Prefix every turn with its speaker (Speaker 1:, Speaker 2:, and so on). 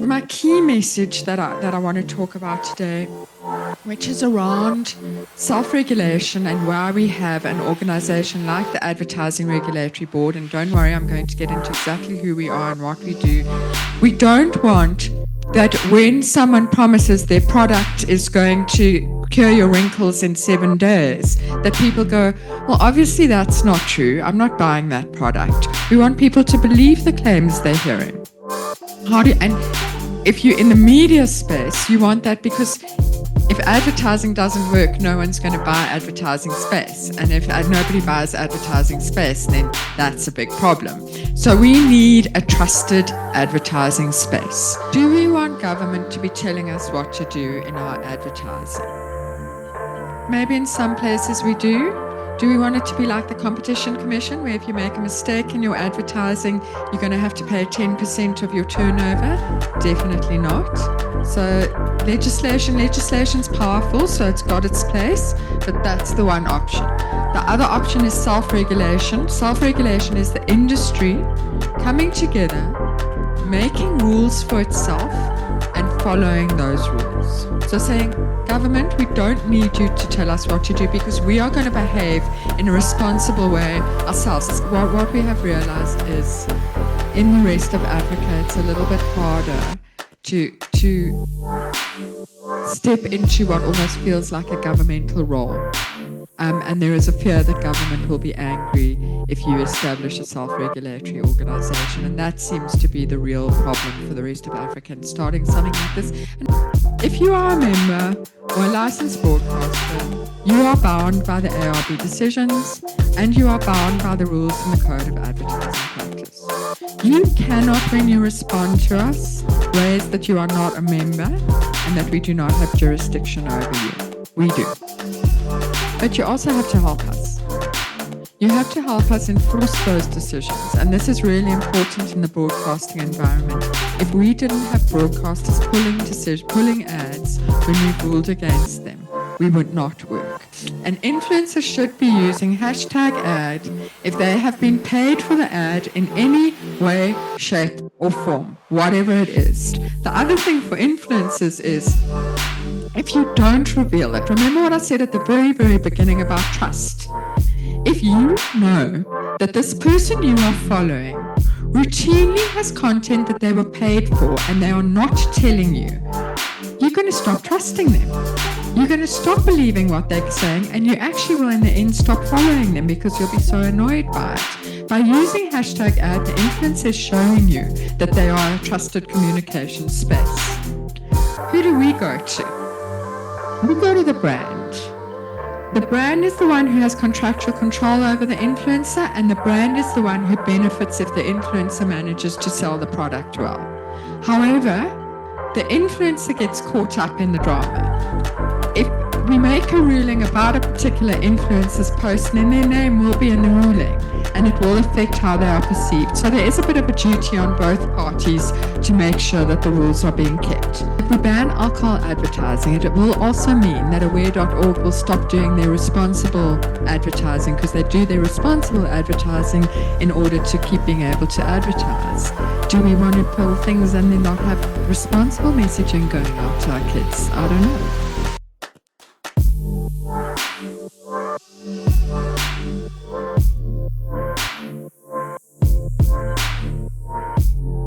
Speaker 1: my key message that I want to talk about today, which is around self-regulation and why we have an organization like the Advertising Regulatory Board. And don't worry, I'm going to get into exactly who we are and what we do. We don't want that when someone promises their product is going to cure your wrinkles in 7 days, that people go, well, obviously that's not true. I'm not buying that product. We want people to believe the claims they're hearing. And if you're in the media space, you want that, because if advertising doesn't work, no one's going to buy advertising space. And if nobody buys advertising space, then that's a big problem. So we need a trusted advertising space. Do we want government to be telling us what to do in our advertising? Maybe in some places we do. Do we want it to be like the Competition Commission, where if you make a mistake in your advertising, you're going to have to pay 10% of your turnover? Definitely not. So legislation's powerful, so it's got its place, but that's the one option. The other option is self-regulation. Self-regulation is the industry coming together, making rules for itself, and following those rules. So saying, government, we don't need you to tell us what to do, because we are going to behave in a responsible way ourselves. What we have realized is in the rest of Africa, it's a little bit harder to step into what almost feels like a governmental role. And there is a fear that government will be angry if you establish a self-regulatory organization. And that seems to be the real problem for the rest of Africa, and starting something like this. And if you are a member or a licensed broadcaster, you are bound by the ARB decisions, and you are bound by the rules in the Code of Advertising Practice. You cannot, when you respond to us, raise that you are not a member and that we do not have jurisdiction over you. We do. But you also have to help us. You have to help us enforce those decisions. And this is really important in the broadcasting environment. If we didn't have broadcasters pulling ads when we ruled against them, we would not work. And influencers should be using #ad if they have been paid for the ad in any way, shape, or form, whatever it is. The other thing for influencers is, if you don't reveal it, remember what I said at the very, very beginning about trust. If you know that this person you are following routinely has content that they were paid for and they are not telling you, you're going to stop trusting them. You're going to stop believing what they're saying, and you actually will in the end stop following them because you'll be so annoyed by it. By using #ad, the influencer is showing you that they are a trusted communication space. Who do we go to? We go to the brand. The brand is the one who has contractual control over the influencer, and the brand is the one who benefits if the influencer manages to sell the product well. However, the influencer gets caught up in the drama. If we make a ruling about a particular influencer's post, then their name will be in the ruling, and it will affect how they are perceived. So there is a bit of a duty on both parties to make sure that the rules are being kept. If we ban alcohol advertising, it will also mean that aware.org will stop doing their responsible advertising, because they do their responsible advertising in order to keep being able to advertise. Do we want to pull things and then not have responsible messaging going out to our kids? I don't know.